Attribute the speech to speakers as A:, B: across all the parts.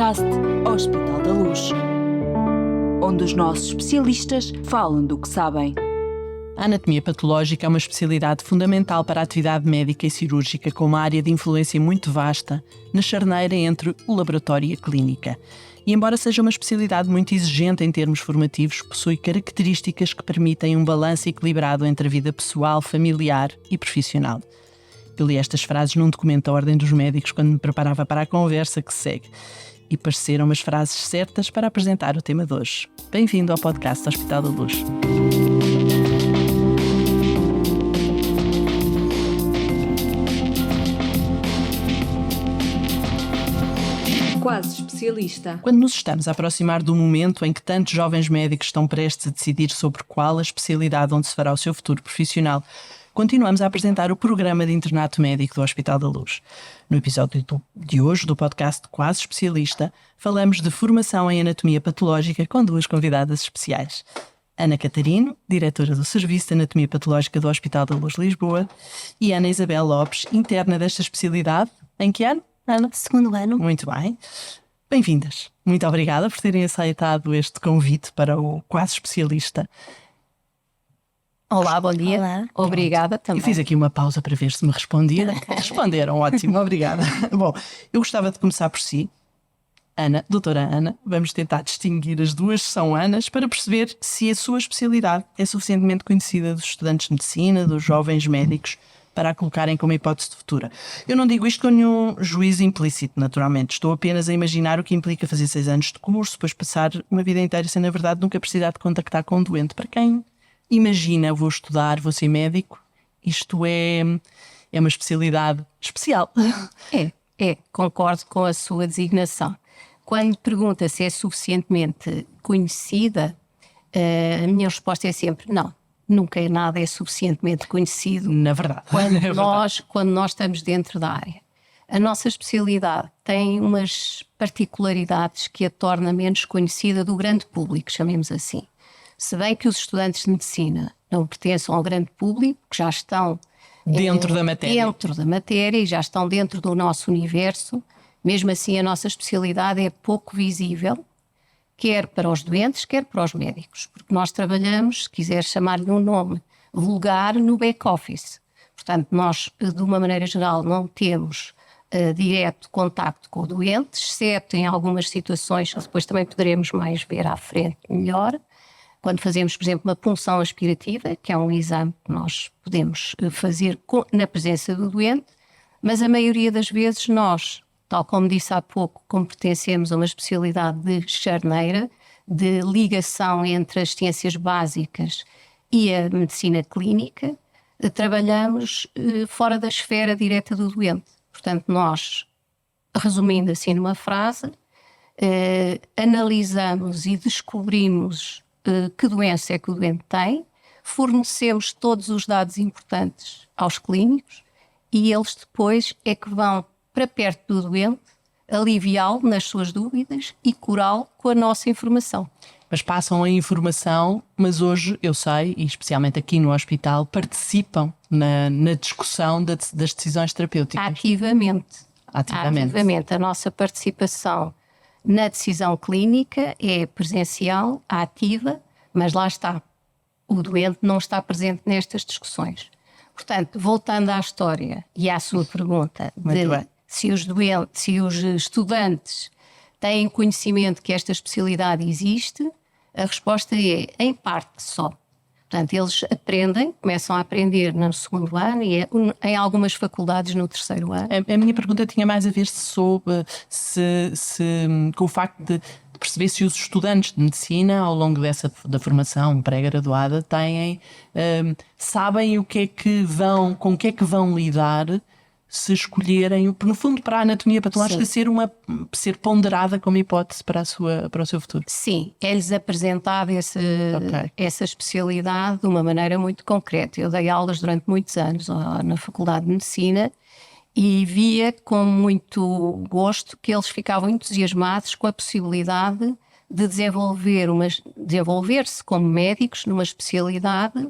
A: podcast Hospital da Luz, onde os nossos especialistas falam do que sabem.
B: A anatomia patológica é uma especialidade fundamental para a atividade médica e cirúrgica, com uma área de influência muito vasta na charneira entre o laboratório e a clínica. E embora seja uma especialidade muito exigente em termos formativos, possui características que permitem um balanço equilibrado entre a vida pessoal, familiar e profissional. Eu li estas frases num documento da Ordem dos Médicos quando me preparava para a conversa que segue e pareceram-me as frases certas para apresentar o tema de hoje. Bem-vindo ao podcast Hospital da Luz.
A: Quase especialista.
B: Quando nos estamos a aproximar do momento em que tantos jovens médicos estão prestes a decidir sobre qual a especialidade onde se fará o seu futuro profissional, continuamos a apresentar o programa de internato médico do Hospital da Luz. No episódio de hoje do podcast Quase Especialista, falamos de formação em anatomia patológica com duas convidadas especiais. Ana Catarino, diretora do Serviço de Anatomia Patológica do Hospital da Luz Lisboa, e Ana Isabel Lopes, interna desta especialidade. Em que ano, Ana?
C: Segundo ano.
B: Muito bem. Bem-vindas. Muito obrigada por terem aceitado este convite para o Quase Especialista.
C: Olá, bom dia.
D: Olá.
C: Obrigada também.
B: Eu fiz aqui uma pausa para ver se me respondiam. Responderam, ótimo, obrigada. Bom, eu gostava de começar por si. Ana, doutora Ana, vamos tentar distinguir as duas, são Anas, para perceber se a sua especialidade é suficientemente conhecida dos estudantes de medicina, dos jovens médicos, para a colocarem como hipótese de futura. Eu não digo isto com nenhum juízo implícito, naturalmente. Estou apenas a imaginar o que implica fazer 6 anos de curso, depois passar uma vida inteira sem, na verdade, nunca precisar de contactar com um doente. Para quem imagina, vou estudar, vou ser médico, isto é uma especialidade especial.
C: Concordo com a sua designação. Quando pergunta se é suficientemente conhecida, a minha resposta é sempre não. Nunca nada é suficientemente conhecido.
B: Na verdade.
C: Quando nós estamos dentro da área. A nossa especialidade tem umas particularidades que a torna menos conhecida do grande público, chamemos assim. Se bem que os estudantes de medicina não pertencem ao grande público, que já estão
B: dentro da
C: matéria e já estão dentro do nosso universo, mesmo assim a nossa especialidade é pouco visível, quer para os doentes, quer para os médicos, porque nós trabalhamos, se quiser chamar-lhe um nome vulgar, no back-office. Portanto, nós, de uma maneira geral, não temos direto contacto com o doente, exceto em algumas situações, que depois também poderemos mais ver à frente melhor, quando fazemos, por exemplo, uma punção aspirativa, que é um exame que nós podemos fazer na presença do doente, mas a maioria das vezes nós, tal como disse há pouco, como pertencemos a uma especialidade de charneira, de ligação entre as ciências básicas e a medicina clínica, trabalhamos fora da esfera direta do doente. Portanto, nós, resumindo assim numa frase, analisamos e descobrimos que doença é que o doente tem, fornecemos todos os dados importantes aos clínicos e eles depois é que vão para perto do doente, aliviá-lo nas suas dúvidas e curá-lo com a nossa informação.
B: Mas passam a informação, mas hoje eu sei, e especialmente aqui no hospital, participam na discussão das decisões terapêuticas.
C: Ativamente.
B: Ativamente.
C: A nossa participação na decisão clínica é presencial, ativa, mas lá está. O doente não está presente nestas discussões. Portanto, voltando à história e à sua pergunta de se os estudantes têm conhecimento que esta especialidade existe, a resposta é em parte só. Portanto, eles começam a aprender no segundo ano e em algumas faculdades no terceiro ano.
B: A minha pergunta tinha mais a ver com o facto de perceber se os estudantes de medicina, ao longo da formação pré-graduada, sabem com o que é que vão lidar se escolherem, no fundo, para a anatomia patológica ser ponderada como hipótese para o seu futuro.
C: Sim, é-lhes apresentada essa especialidade de uma maneira muito concreta. Eu dei aulas durante muitos anos na Faculdade de Medicina e via com muito gosto que eles ficavam entusiasmados com a possibilidade de desenvolver-se como médicos numa especialidade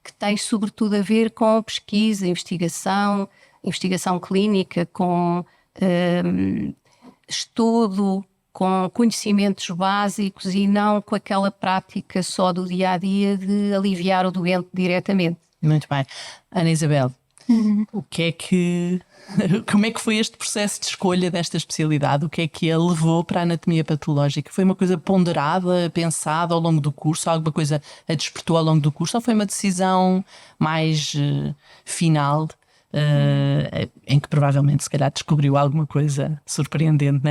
C: que tem sobretudo a ver com pesquisa, investigação clínica, com estudo com conhecimentos básicos e não com aquela prática só do dia-a-dia de aliviar o doente diretamente.
B: Muito bem. Ana Isabel, o que é que... Como é que foi este processo de escolha desta especialidade? O que é que a levou para a anatomia patológica? Foi uma coisa ponderada, pensada ao longo do curso? Alguma coisa a despertou ao longo do curso? Ou foi uma decisão mais final, em que provavelmente se calhar descobriu alguma coisa surpreendente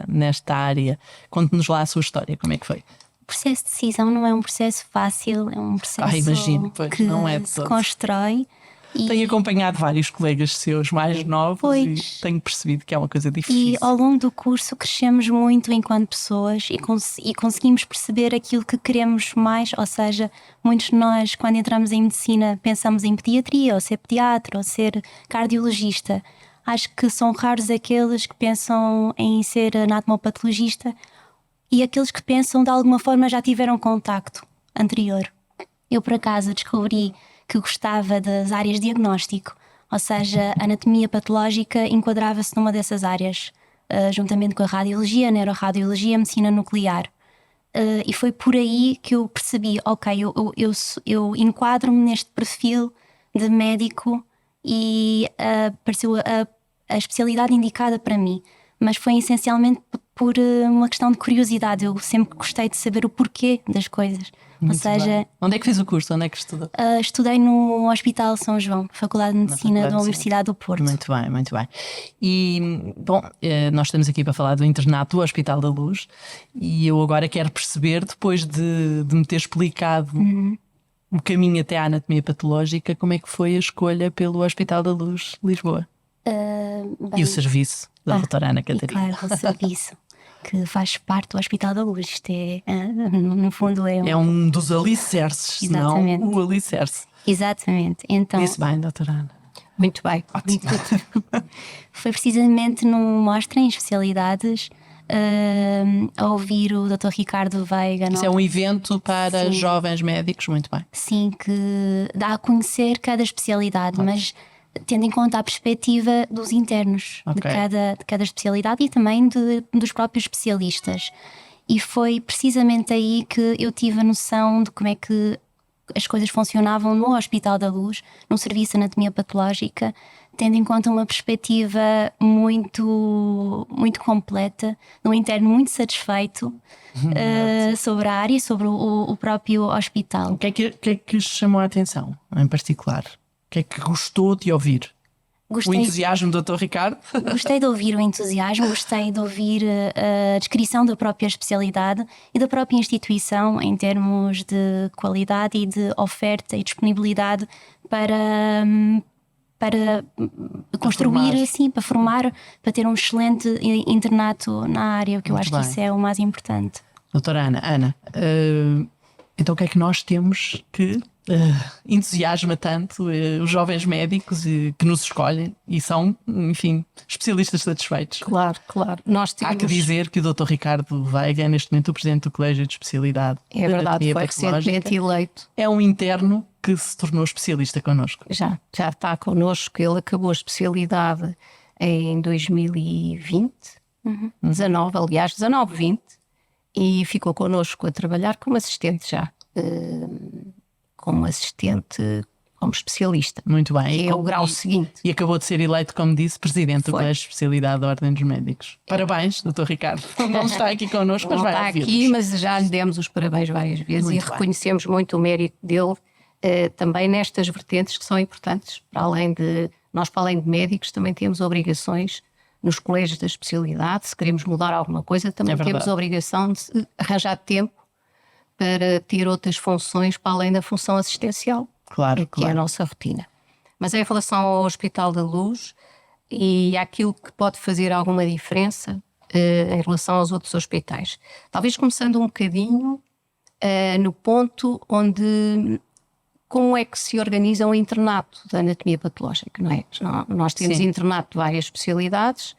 B: nesta área? Conte-nos lá a sua história, como é que foi?
D: O processo de decisão não é um processo fácil, é um processo
B: imagino, pois,
D: que
B: não é de
D: se
B: todo.
D: constrói. E,
B: Tenho acompanhado vários colegas seus mais novos
D: Pois.
B: e tenho percebido que é uma coisa difícil.
D: e ao longo do curso crescemos muito enquanto pessoas e conseguimos perceber aquilo que queremos mais, ou seja, muitos de nós quando entramos em medicina pensamos em pediatria, ou ser pediatra, ou ser cardiologista. Acho que são raros aqueles que pensam em ser anatomopatologista e aqueles que pensam de alguma forma já tiveram contacto anterior. Eu por acaso descobri que gostava das áreas de diagnóstico, ou seja, a anatomia patológica enquadrava-se numa dessas áreas, juntamente com a radiologia, a neuroradiologia, a medicina nuclear. E foi por aí que eu percebi, ok, eu enquadro-me neste perfil de médico e apareceu a especialidade indicada para mim. Mas foi essencialmente por uma questão de curiosidade. Eu sempre gostei de saber o porquê das coisas.
B: Muito
D: Ou seja,
B: bem. Onde é que fez o curso? Onde é que estudou?
D: estudei no Hospital São João, Faculdade de Medicina
B: Faculdade
D: da
B: de
D: Universidade do Porto.
B: Muito bem, muito bem. E, bom, nós estamos aqui para falar do internato do Hospital da Luz e eu agora quero perceber, depois de me ter explicado o caminho até à anatomia patológica, como é que foi a escolha pelo Hospital da Luz Lisboa
D: Bem,
B: e o serviço da doutora Ana Catarina.
D: E claro, o serviço que faz parte do Hospital da Luz. Isto no fundo,
B: É um dos alicerces, se não
D: Exatamente.
B: o alicerce.
D: Exatamente. Então,
B: Disse bem, doutora Ana.
C: Muito bem.
D: foi precisamente num mostra em especialidades, a ouvir o Dr. Ricardo Veiga.
B: Isso é um evento para
D: Sim.
B: jovens médicos, muito bem.
D: Sim, que dá a conhecer cada especialidade, mas tendo em conta a perspectiva dos internos de
B: Ok.
D: cada especialidade e também dos próprios especialistas. E foi precisamente aí que eu tive a noção de como é que as coisas funcionavam no Hospital da Luz, no Serviço de Anatomia Patológica, tendo em conta uma perspectiva muito, muito completa, no interno muito satisfeito sobre a área e sobre o próprio hospital.
B: O que é que chamou a atenção, em particular? O que é que gostou de ouvir? O
D: Gostei,
B: entusiasmo do Dr. Ricardo?
D: gostei de ouvir o entusiasmo, gostei de ouvir a descrição da própria especialidade e da própria instituição em termos de qualidade e de oferta e disponibilidade para construir,
B: formar.
D: assim, para formar, para ter um excelente internato na área, o que eu
B: Muito
D: acho que
B: bem.
D: isso é o mais importante.
B: Doutora Ana, então o que é que nós temos que entusiasma tanto os jovens médicos que nos escolhem e são, enfim, especialistas satisfeitos?
C: Claro, claro. Nós
B: Há que
C: temos,
B: dizer que o Dr. Ricardo Veiga é neste momento o presidente do Colégio de Especialidade
C: é
B: de
C: verdade,
B: Anatomia
C: foi
B: Patológica.
C: recentemente eleito.
B: É um interno que se tornou especialista connosco.
C: Já está connosco. Ele acabou a especialidade em 2020, 19, aliás, 19, 20, e ficou connosco a trabalhar como assistente já. Como assistente, como especialista.
B: Muito bem.
C: Que é o grau seguinte.
B: E acabou de ser eleito, como disse, presidente do
C: Foi.
B: Colégio de Especialidade da Ordem dos Médicos. Parabéns, Dr. Ricardo. Não está aqui connosco, mas
C: Não
B: vai
C: está
B: ouvir-nos.
C: aqui, mas já lhe demos os parabéns várias vezes
B: Muito
C: e
B: bem.
C: reconhecemos muito o mérito dele também nestas vertentes que são importantes. Para além de médicos, também temos obrigações nos colégios da especialidade. Se queremos mudar alguma coisa, também
B: É verdade.
C: temos a obrigação de arranjar tempo para ter outras funções para além da função assistencial,
B: Claro,
C: que é a
B: claro.
C: nossa rotina. Mas em relação ao Hospital da Luz e àquilo que pode fazer alguma diferença em relação aos outros hospitais. Talvez começando um bocadinho no ponto onde como é que se organiza o internato da anatomia patológica, não é? Nós temos
B: Sim.
C: internato de várias especialidades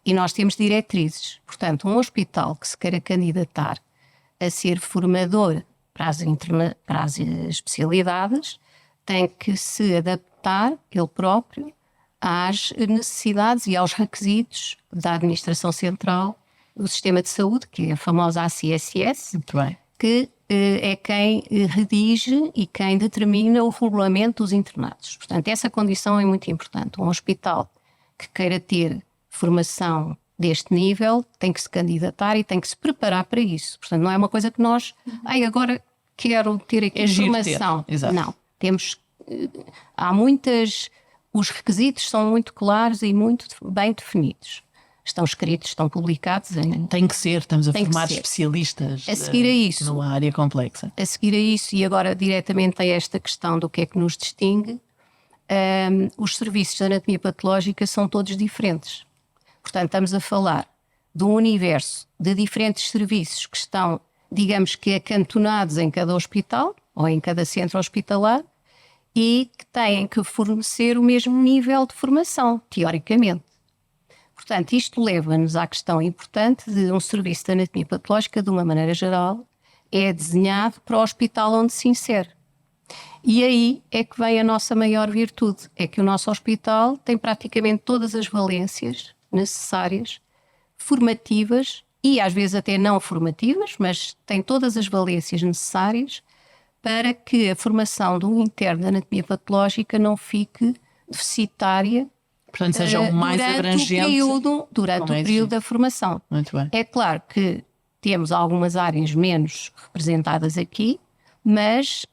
C: e nós temos diretrizes. Portanto, um hospital que se queira candidatar a ser formador para as especialidades tem que se adaptar, ele próprio, às necessidades e aos requisitos da administração central do Sistema de Saúde, que é a famosa ACSS,
B: Muito bem.
C: que é quem redige e quem determina o regulamento dos internados. Portanto, essa condição é muito importante. Um hospital que queira ter formação deste nível tem que se candidatar e tem que se preparar para isso. Portanto, não é uma coisa que nós, agora quero ter aqui formação.
B: Exato.
C: Não, temos, há muitas, os requisitos são muito claros e muito bem definidos. Estão escritos, estão publicados.
B: Tem que ser, estamos a
C: Tem que
B: formar
C: ser.
B: especialistas
C: A seguir a isso.
B: numa área complexa.
C: A seguir a isso, e agora diretamente a esta questão do que é que nos distingue, os serviços de anatomia patológica são todos diferentes. Portanto, estamos a falar de um universo de diferentes serviços que estão, digamos que acantonados em cada hospital ou em cada centro hospitalar e que têm que fornecer o mesmo nível de formação, teoricamente. Portanto, isto leva-nos à questão importante de um serviço de anatomia patológica, de uma maneira geral, é desenhado para o hospital onde se insere. E aí é que vem a nossa maior virtude, é que o nosso hospital tem praticamente todas as valências necessárias, formativas e às vezes até não formativas, mas tem todas as valências necessárias para que a formação de um interno de anatomia patológica não fique deficitária.
B: Portanto, seja o mais abrangente.
C: Durante o período da formação.
B: Muito bem.
C: É claro que temos algumas áreas menos representadas aqui, mas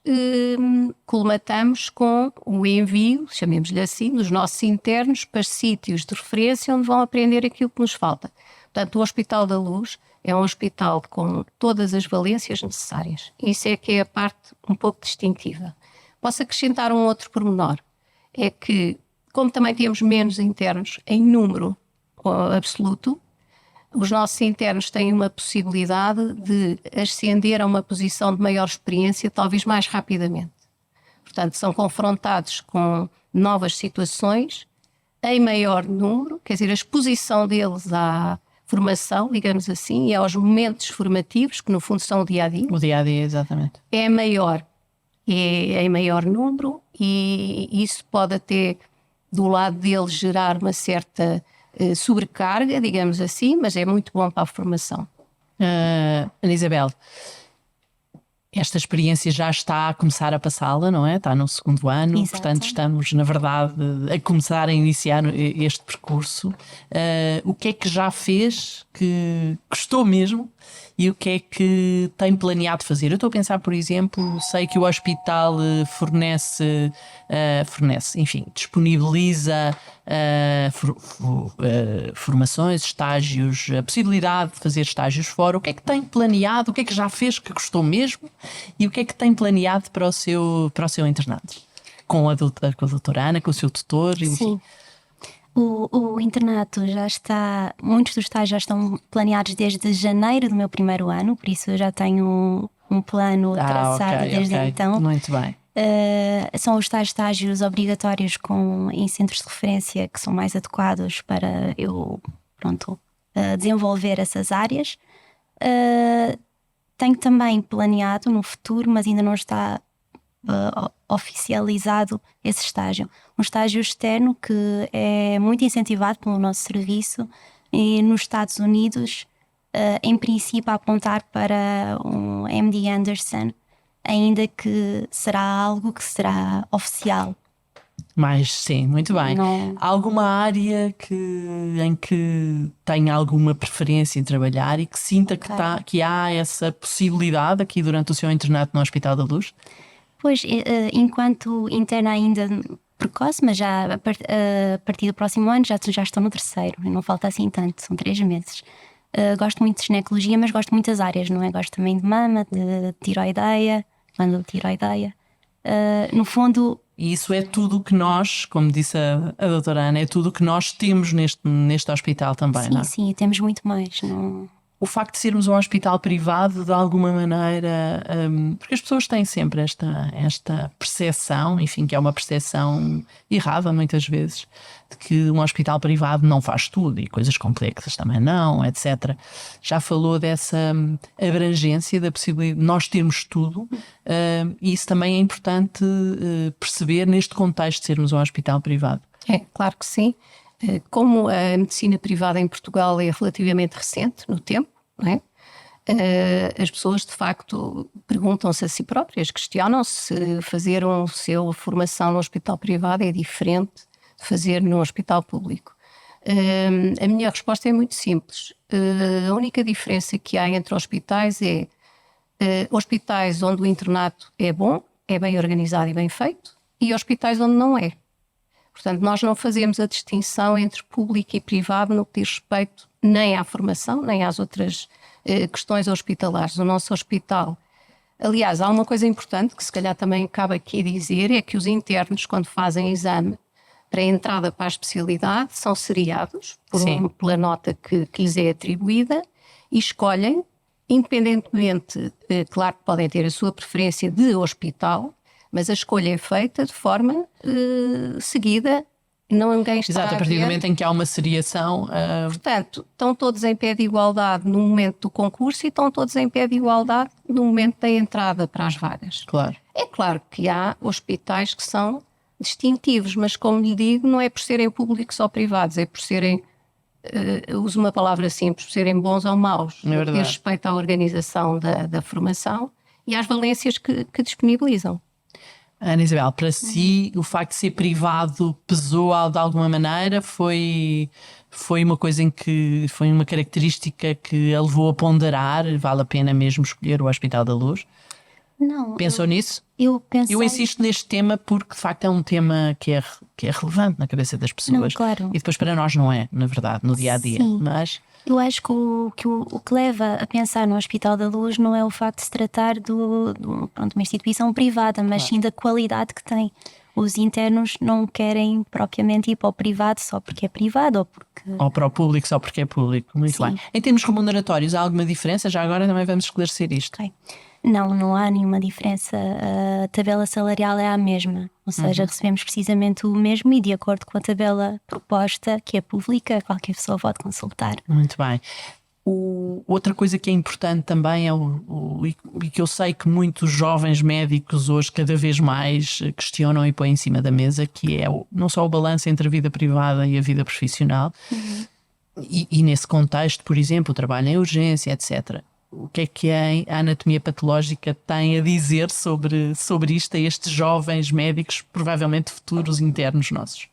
C: colmatamos com o envio, chamemos-lhe assim, dos nossos internos para sítios de referência onde vão aprender aquilo que nos falta. Portanto, o Hospital da Luz é um hospital com todas as valências necessárias. Isso é que é a parte um pouco distintiva. Posso acrescentar um outro pormenor, é que como também temos menos internos em número absoluto, os nossos internos têm uma possibilidade de ascender a uma posição de maior experiência, talvez mais rapidamente. Portanto, são confrontados com novas situações em maior número, quer dizer, a exposição deles à formação, digamos assim, e aos momentos formativos, que no fundo são o dia-a-dia.
B: O dia-a-dia, exatamente.
C: É maior, é em maior número, e isso pode até do lado deles gerar uma certa sobrecarga, digamos assim, mas é muito bom para a formação.
B: Ana Isabel, esta experiência já está a começar a passá-la, não é? Está no 2º ano,
D: Exato.
B: portanto estamos, na verdade, a começar a iniciar este percurso. O que é que já fez que gostou mesmo e o que é que tem planeado fazer? Eu estou a pensar, por exemplo, sei que o hospital fornece, enfim, disponibiliza formações, estágios, a possibilidade de fazer estágios fora. O que é que tem planeado? O que é que já fez que gostou mesmo? E o que é que tem planeado para o seu internato? Com a doutora Ana, com o seu tutor?
D: Sim. O internato já está, muitos dos estágios já estão planeados desde janeiro do meu primeiro ano, por isso eu já tenho um plano traçado desde então.
B: Muito bem.
D: São os tais estágios obrigatórios em centros de referência que são mais adequados para eu, desenvolver essas áreas. Tenho também planeado no futuro, mas ainda não está oficializado esse estágio. Um estágio externo que é muito incentivado pelo nosso serviço e nos Estados Unidos, em princípio a apontar para um MD Anderson, ainda que será algo que será oficial.
B: Mas sim, muito bem.
D: Não.
B: Há alguma área em que tenha alguma preferência em trabalhar e que sinta que há essa possibilidade aqui durante o seu internato no Hospital da Luz?
D: Pois, enquanto interna ainda precoce, mas já a partir do próximo ano já estou no 3º, não falta assim tanto, são 3 meses. Gosto muito de ginecologia, mas gosto de muitas áreas, não é? Gosto também de mama, de tiroideia, glândula tiroideia. No fundo...
B: E isso é tudo o que nós, como disse a doutora Ana, é tudo o que nós temos neste hospital também,
D: sim,
B: não é?
D: Sim, temos muito mais. Não...
B: O facto de sermos um hospital privado, de alguma maneira, porque as pessoas têm sempre esta percepção, enfim, que é uma percepção errada muitas vezes, de que um hospital privado não faz tudo e coisas complexas também não, etc. Já falou dessa abrangência, da possibilidade de nós termos tudo, e isso também é importante perceber neste contexto de sermos um hospital privado.
C: É, claro que sim. Como a medicina privada em Portugal é relativamente recente no tempo, não é? As pessoas de facto perguntam-se a si próprias, questionam-se se fazer a sua formação no hospital privado é diferente de fazer no hospital público. A minha resposta é muito simples. A única diferença que há entre hospitais é hospitais onde o internato é bom, é bem organizado e bem feito, e hospitais onde não é. Portanto, nós não fazemos a distinção entre público e privado no que diz respeito nem à formação, nem às outras questões hospitalares. O nosso hospital, aliás, há uma coisa importante que se calhar também cabe aqui dizer, é que os internos, quando fazem exame para a entrada para a especialidade, são seriados pela nota que lhes é atribuída e escolhem, independentemente, claro que podem ter a sua preferência de hospital, mas a escolha é feita de forma seguida. Ninguém está
B: Exato, a partir do momento em que há uma seriação.
C: Portanto, estão todos em pé de igualdade no momento do concurso e estão todos em pé de igualdade no momento da entrada para as vagas.
B: Claro.
C: É claro que há hospitais que são distintivos, mas como lhe digo, não é por serem públicos ou privados, é por serem, uso uma palavra simples, por serem bons ou maus, no que diz respeito à organização da formação e às valências que disponibilizam.
B: Ana Isabel, para si o facto de ser privado pesou de alguma maneira? Foi uma coisa em que foi uma característica que a levou a ponderar, vale a pena mesmo escolher o Hospital da Luz?
D: Não.
B: Pensou nisso?
D: Eu pensei...
B: Eu insisto neste tema porque de facto é um tema que é relevante na cabeça das pessoas.
D: Não, claro.
B: E depois para nós não é, na verdade, no dia a dia.
D: Sim.
B: Mas
D: eu acho que o que leva a pensar no Hospital da Luz não é o facto de se tratar de uma instituição privada, mas sim da qualidade que tem. Os internos não querem propriamente ir para o privado só porque é privado
B: ou para o público só porque é público. Muito
D: Sim.
B: bem. Em termos remuneratórios, há alguma diferença? Já agora também vamos esclarecer isto.
D: Okay. Não há nenhuma diferença. A tabela salarial é a mesma, ou seja, recebemos precisamente o mesmo e de acordo com a tabela proposta, que é pública, qualquer pessoa pode consultar.
B: Muito bem. Outra coisa que é importante também é e que eu sei que muitos jovens médicos hoje cada vez mais questionam e põem em cima da mesa, que é não só o balanço entre a vida privada e a vida profissional, e nesse contexto, por exemplo, o trabalho em urgência, etc. O que é que a anatomia patológica tem a dizer sobre isto a estes jovens médicos, provavelmente futuros internos nossos?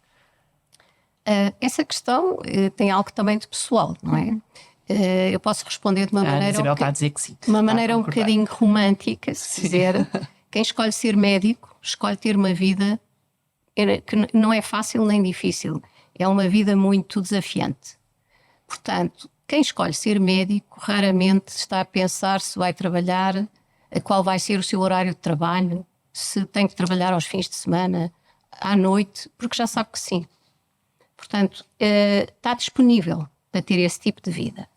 C: Essa questão tem algo também de pessoal, não é? Eu posso responder de uma maneira...
B: Isabel está a dizer que sim.
C: Uma maneira um bocadinho romântica, se quiser. Quem escolhe ser médico, escolhe ter uma vida que não é fácil nem difícil. É uma vida muito desafiante. Portanto, quem escolhe ser médico raramente está a pensar se vai trabalhar, qual vai ser o seu horário de trabalho, se tem que trabalhar aos fins de semana, à noite, porque já sabe que sim. Portanto, está disponível para ter esse tipo de vida.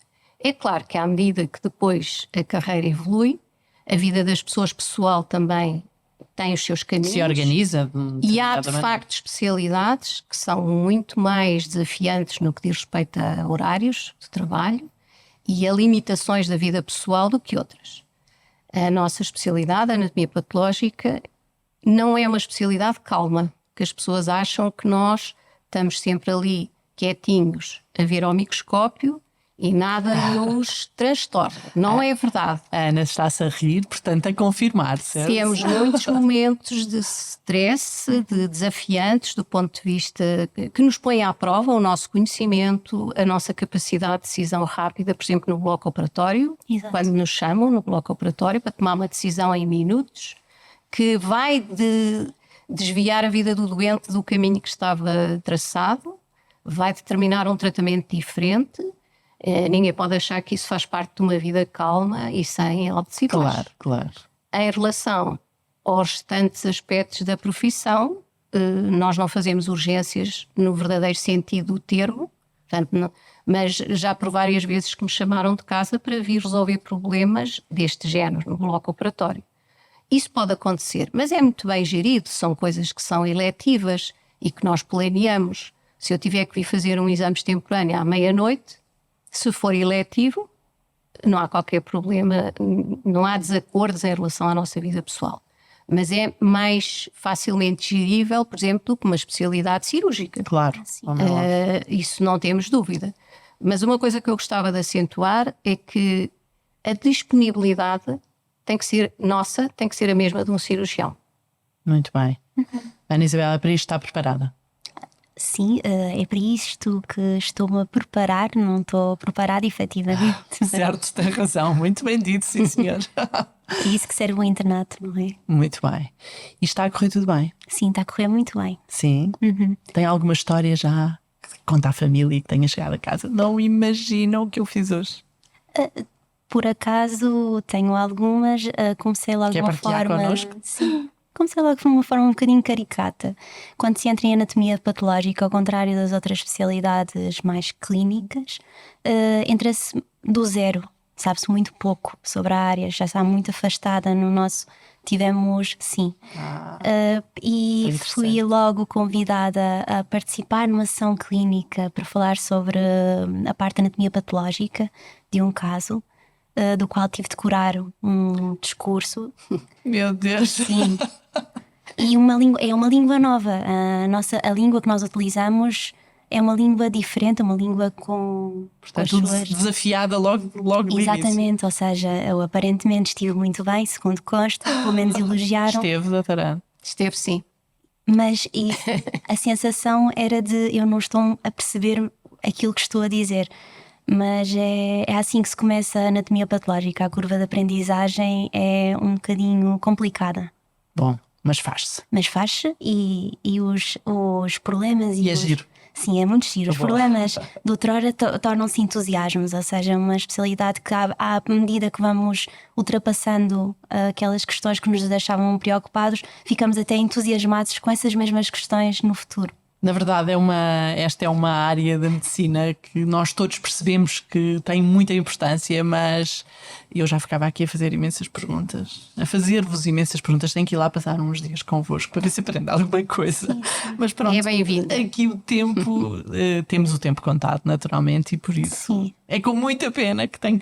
C: É claro que à medida que depois a carreira evolui, a vida das pessoas pessoal também tem os seus caminhos.
B: Se organiza.
C: E há de facto especialidades que são muito mais desafiantes no que diz respeito a horários de trabalho e a limitações da vida pessoal do que outras. A nossa especialidade, a anatomia patológica, não é uma especialidade calma, que as pessoas acham que nós estamos sempre ali quietinhos a ver ao microscópio e nada nos transtorna. Não é verdade.
B: A Ana está-se a rir, portanto, a confirmar, certo?
C: Temos muitos momentos de stress, de desafiantes do ponto de vista que nos põem à prova o nosso conhecimento, a nossa capacidade de decisão rápida, por exemplo, no bloco operatório.
D: Exato.
C: Quando nos chamam no bloco operatório para tomar uma decisão em minutos, que vai desviar a vida do doente do caminho que estava traçado, vai determinar um tratamento diferente. Ninguém pode achar que isso faz parte de uma vida calma e sem altos e baixos.
B: Claro.
C: Em relação aos restantes aspectos da profissão, nós não fazemos urgências no verdadeiro sentido do termo, portanto, mas já por várias vezes que me chamaram de casa para vir resolver problemas deste género no bloco operatório. Isso pode acontecer, mas é muito bem gerido, são coisas que são eletivas e que nós planeamos. Se eu tiver que vir fazer um exame extemporâneo à meia-noite, se for eletivo, não há qualquer problema, não há desacordos em relação à nossa vida pessoal. mas é mais facilmente gerível, por exemplo, do que uma especialidade cirúrgica.
B: Claro. Como é óbvio.
C: Isso não temos dúvida. Mas uma coisa que eu gostava de acentuar é que a disponibilidade tem que ser nossa, tem que ser a mesma de um cirurgião.
B: Muito bem. Ana Isabel, para isto está preparada?
D: Sim, é para isto que estou-me a preparar, não estou preparada efetivamente.
B: Certo, tem razão. Muito bem dito, sim senhor.
D: É isso que serve o internato, não é?
B: Muito bem. E está a correr tudo bem?
D: Sim, está a correr muito bem.
B: Sim. Tem alguma história já que conta à família e que tenha chegado a casa? Não imaginam o que eu fiz hoje.
D: Por acaso tenho algumas, comecei logo de
B: Quer
D: uma
B: partilhar
D: forma.
B: connosco?
D: Sim, comecei logo de uma forma um bocadinho caricata. Quando se entra em anatomia patológica, ao contrário das outras especialidades mais clínicas, entra-se do zero. Sabe-se muito pouco sobre a área, já está muito afastada. No nosso tivemos, sim. E
B: interessante.
D: fui logo convidada a participar numa sessão clínica para falar sobre a parte da anatomia patológica de um caso, do qual tive de curar um discurso.
B: Meu Deus.
D: Sim. E é uma língua nova. A língua que nós utilizamos é uma língua diferente, uma língua com
B: Portanto,
D: as suas...
B: desafiada logo no início.
D: Exatamente, ou seja, eu aparentemente estive muito bem, segundo consta, pelo menos elogiaram.
B: Esteve, doutora Ana.
C: Esteve sim.
D: Mas a sensação era de eu não estou a perceber aquilo que estou a dizer. Mas é assim que se começa a anatomia patológica. A curva de aprendizagem é um bocadinho complicada.
B: Bom, mas faz-se.
D: Mas faz-se e os problemas...
B: E é giro.
D: Sim, é muito giro. Os
B: Bom.
D: problemas de outrora tornam-se entusiasmos, ou seja, é uma especialidade que à medida que vamos ultrapassando aquelas questões que nos deixavam preocupados, ficamos até entusiasmados com essas mesmas questões no futuro.
B: Na verdade, esta é uma área da medicina que nós todos percebemos que tem muita importância, mas eu já ficava aqui a fazer imensas perguntas, a fazer-vos imensas perguntas. Tenho que ir lá passar uns dias convosco para ver se aprendo alguma coisa. Mas pronto,
C: É bem-vindo.
B: aqui o tempo, temos o tempo contado, naturalmente, e por isso
D: Sim.
B: é com muita pena que tenho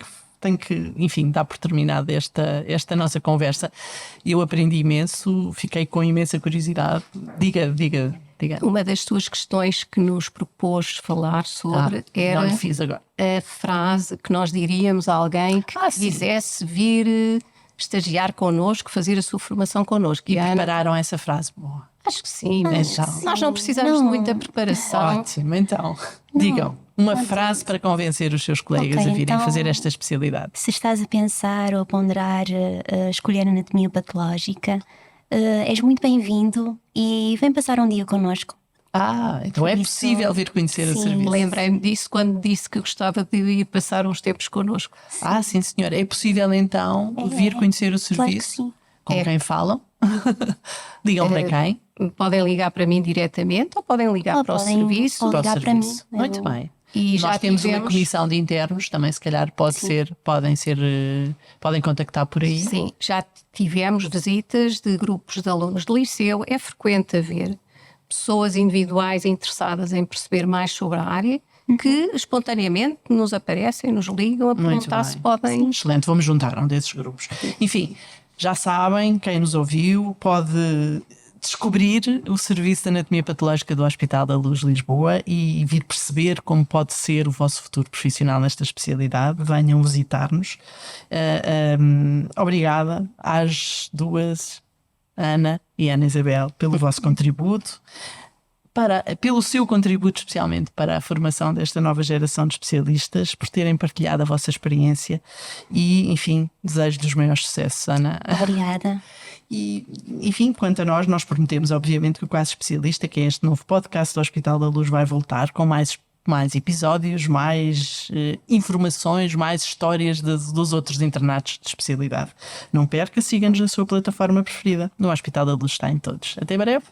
B: que, enfim, dar por terminada esta nossa conversa. Eu aprendi imenso, fiquei com imensa curiosidade. Diga.
C: Uma das tuas questões que nos propôs falar sobre era
B: não lhe fiz agora.
C: a frase que nós diríamos a alguém que
B: Sim.
C: quisesse vir estagiar connosco, fazer a sua formação connosco.
B: E
C: a Ana,
B: prepararam essa frase. Boa.
C: acho que sim,
B: Então.
C: nós não precisamos de muita preparação.
B: Ótimo, então. Digam uma frase para convencer os seus colegas
D: Ok,
B: a virem
D: então-
B: fazer esta especialidade.
D: Se estás a pensar ou a ponderar escolher anatomia patológica, és muito bem-vindo e vem passar um dia connosco.
B: Então é
D: Isso-
B: possível vir conhecer o
D: Sim.
B: serviço.
C: Lembrei-me disso quando disse que gostava de ir passar uns tempos connosco.
B: Sim, senhora. É possível então vir conhecer o
D: Claro que
B: serviço?
D: sim.
B: Com
C: É.
B: quem falam? Digam para quem?
C: Podem ligar para mim diretamente ou podem ligar
D: Ou
C: para o
D: podem-
C: serviço.
D: ou
B: Para o
D: ligar para mim.
B: serviço. Muito bem.
C: E
B: Nós
C: já
B: temos uma
C: tivemos-
B: comissão de internos, também se calhar podem contactar por aí.
C: Sim, já tivemos visitas de grupos de alunos de liceu. É frequente haver pessoas individuais interessadas em perceber mais sobre a área que espontaneamente nos aparecem, nos ligam a
B: Muito
C: perguntar
B: bem.
C: se podem.
B: Excelente, vamos juntar um desses grupos. Enfim, já sabem, quem nos ouviu pode descobrir o Serviço de Anatomia Patológica do Hospital da Luz Lisboa e vir perceber como pode ser o vosso futuro profissional nesta especialidade. Venham visitar-nos. Obrigada às duas, Ana e Ana Isabel, pelo vosso contributo. Pelo seu contributo especialmente para a formação desta nova geração de especialistas, por terem partilhado a vossa experiência e, enfim, desejo-lhes os maiores sucessos, Ana.
D: Obrigada.
B: E, enfim, quanto a nós prometemos, obviamente, que o Quase Especialista, que é este novo podcast do Hospital da Luz, vai voltar com mais episódios, mais informações, mais histórias dos outros internatos de especialidade. Não perca, siga-nos na sua plataforma preferida. No Hospital da Luz está em todos. Até breve.